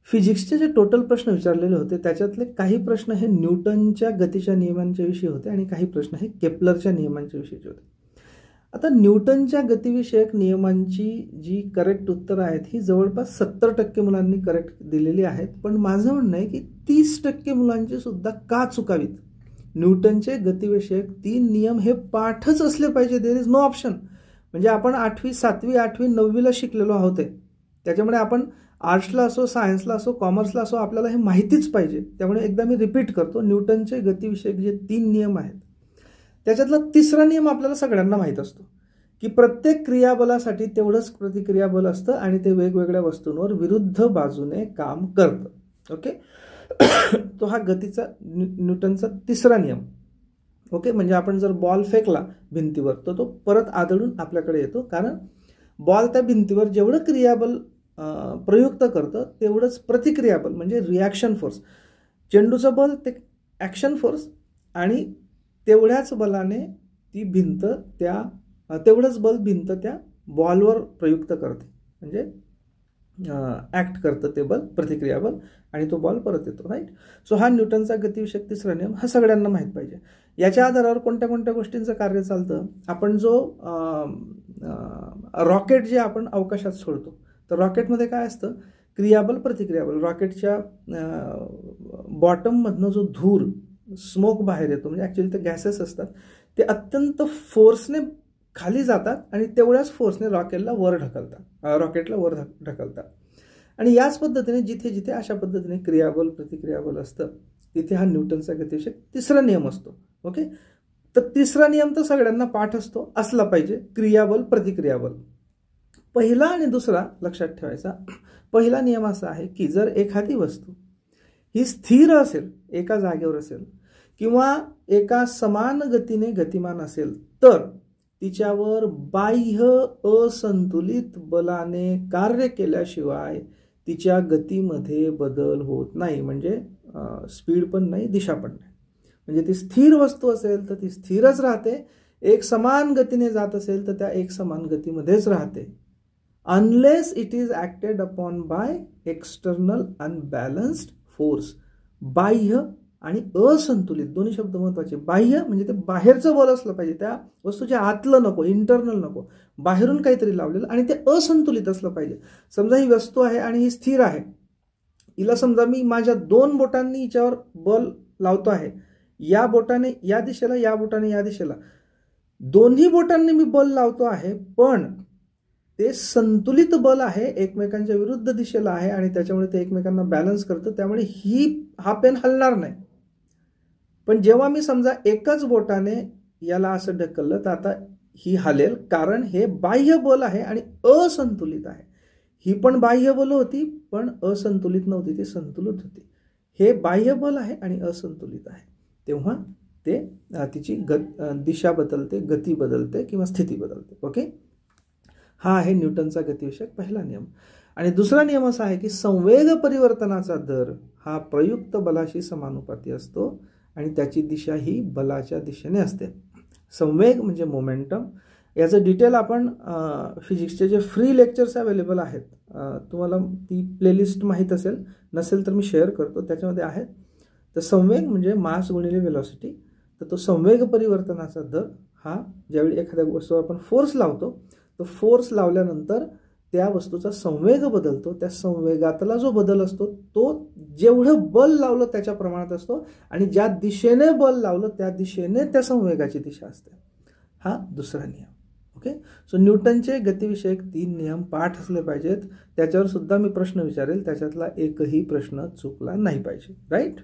फिजिक्सचे जे टोटल प्रश्न विचारलेले होते त्याच्यातले काही प्रश्न हे न्यूटनच्या गतीच्या नियमांच्या विषयी होते आणि काही प्रश्न हे केपलरच्या नियमांच्या विषयीचे होते. आता न्यूटनच्या गतिविषयक नियमांची जी करेक्ट उत्तरं आहेत ही जवळपास 70% मुलांनी करेक्ट दिलेली आहेत. पण माझं म्हणणं आहे की 30% मुलांची सुद्धा का चुकावीत. न्यूटनचे गतिविषयक 3 नियम हे पाठच असले पाहिजे. There is no option. म्हणजे आपण 8वी 7वी 8वी 9वीला शिकलेलो आहोत. त्याच्यामुळे आपण आर्ट्सला असो सायन्सला असो कॉमर्सला असो आपल्याला हे माहितीच पाहिजे. त्यामुळे एकदा मी रिपीट करतो, न्यूटनचे गतिविषयक जे 3 नियम आहेत त्याच्यातला 3रा नियम आपल्याला सगळ्यांना माहीत असतो की प्रत्येक क्रियाबलासाठी तेवढंच प्रतिक्रियाबल असतं आणि ते वेगवेगळ्या वस्तूंवर विरुद्ध बाजूने काम करतं. ओके, तो हा गतीचा न्यूटनचा 3रा नियम. ओके, म्हणजे आपण जर बॉल फेकला भिंतीवर तर तो परत आदळून आपल्याकडे येतो, कारण बॉल त्या भिंतीवर जेवढं क्रियाबल प्रयुक्त करतं तेवढंच प्रतिक्रियाबल म्हणजे रिॲक्शन फोर्स. चेंडूचं बल ते ॲक्शन फोर्स आणि तेवढ्याच बलाने ती भिंत तेवढंच बल भिंत त्या बॉलवर प्रयुक्त करते, म्हणजे ॲक्ट करतं ते बल प्रतिक्रियाबल आणि तो बॉल परत येतो. राईट. सो हा न्यूटनचा गतिविषयक 3रा नियम हा सगळ्यांना माहीत पाहिजे. याच्या आधारावर कोणत्या कोणत्या गोष्टींचं कार्य चालतं. आपण जो रॉकेट जे आपण अवकाशात सोडतो तर रॉकेटमध्ये काय असतं, क्रियाबल प्रतिक्रियाबल. रॉकेटच्या बॉटममधनं जो धूर स्मोक बाहेर येतो, म्हणजे ॲक्च्युली ते गॅसेस असतात, ते अत्यंत फोर्सने खाली जातात आणि तेवढ्याच फोर्सने रॉकेटला वर ढकलतात. आणि याच पद्धतीने जिथे जिथे अशा पद्धतीने क्रियाबल प्रतिक्रियाबल असतं तिथे हा न्यूटनचा गतिविषयक 3रा नियम असतो. ओके, तर 3रा नियम तर सगळ्यांना पाठ असला पाहिजे, क्रियाबल प्रतिक्रियाबल. पहिला आणि दुसरा लक्षात ठेवायचा. पहिला नियम असा आहे की जर एखादी वस्तू ही स्थिर असेल, एका जागेवर असेल किंवा एका समान गतीने गतिमान असेल तर तिच्यावर बाह्य असंतुलित बलाने कार्य केल्याशिवाय तिच्या गतीमध्ये बदल होत नाही. म्हणजे स्पीड पण नाही, दिशा पण नाही. म्हणजे ती स्थिर वस्तू असेल तर ती स्थिरच राहते, एक समान गतीने जात असेल तर त्या एक समान गतीमध्येच राहते. Unless it is acted upon by external unbalanced force. बाह्य आणि असंतुलित दोन्ही शब्द महत्वाचे. बाह्य म्हणजे ते बाहेरचं बल असलं पाहिजे, त्या वस्तूच्या आतलं नको, इंटरनल नको, बाहेरून काहीतरी लावलेलं, आणि ते असंतुलित असलं पाहिजे. समजा ही वस्तू आहे आणि ही स्थिर आहे, हिला समजा मी माझ्या 2 बोटांनी हिच्यावर बल लावतो आहे, या बोटाने या दिशेला, या बोटाने या दिशेला, दोन्ही बोटांनी मी बल लावतो आहे, पण ते संतुलित बल आहे, एकमेकांच्या विरुद्ध दिशेला आहे आणि त्याच्यामुळे ते एकमेकांना बॅलन्स करतं, त्यामुळे हा पेन हलणार नाही. पण जेव्हा मी समजा एकच बोटाने याला असं ढकललं तर आता ही हलेल, कारण हे बाह्य बल आहे आणि असंतुलित आहे. ही पण बाह्य बल होती पण असंतुलित नव्हती, ती संतुलित होती. हे बाह्य बल आहे आणि असंतुलित आहे, तेव्हा ते तिची दिशा बदलते, गती बदलते किंवा स्थिती बदलते. ओके, हा आहे न्यूटनचा गतिविषयक पहिला नियम. आणि दुसरा नियम असा आहे की संवेग परिवर्तनाचा दर हा प्रयुक्त बलाशी समानुपाती असतो आणि त्याची दिशा ही बलाच्या दिशेने असते. संवेग म्हणजे मोमेंटम. याचं डिटेल आपण फिजिक्सचे जे फ्री लेक्चर्स अवेलेबल आहेत, तुम्हाला ती प्लेलिस्ट माहीत असेल, नसेल तर मी शेअर करतो, त्याच्यामध्ये आहेत. तर संवेग म्हणजे मास गुणिले वेलॉसिटी. तर तो संवेग परिवर्तनाचा दर हा ज्यावेळी एखाद्या वस्तूवर आपण फोर्स लावतो, तो फोर्स लावल्यानंतर त्या वस्तूचा संवेग बदलतो. त्या संवेगातला जो बदल असतो तो जेवढं बल लावलं त्याच्या प्रमाणात असतो आणि ज्या दिशेने बल लावलं त्या दिशेने त्या संवेगाची दिशा असते. हा दुसरा नियम. ओके, सो न्यूटनचे गतिविषयक 3 नियम पाठ असले पाहिजेत. त्याच्यावर सुद्धा मी प्रश्न विचारेल, त्याच्यातला एकही प्रश्न चुकला नाही पाहिजे. राईट.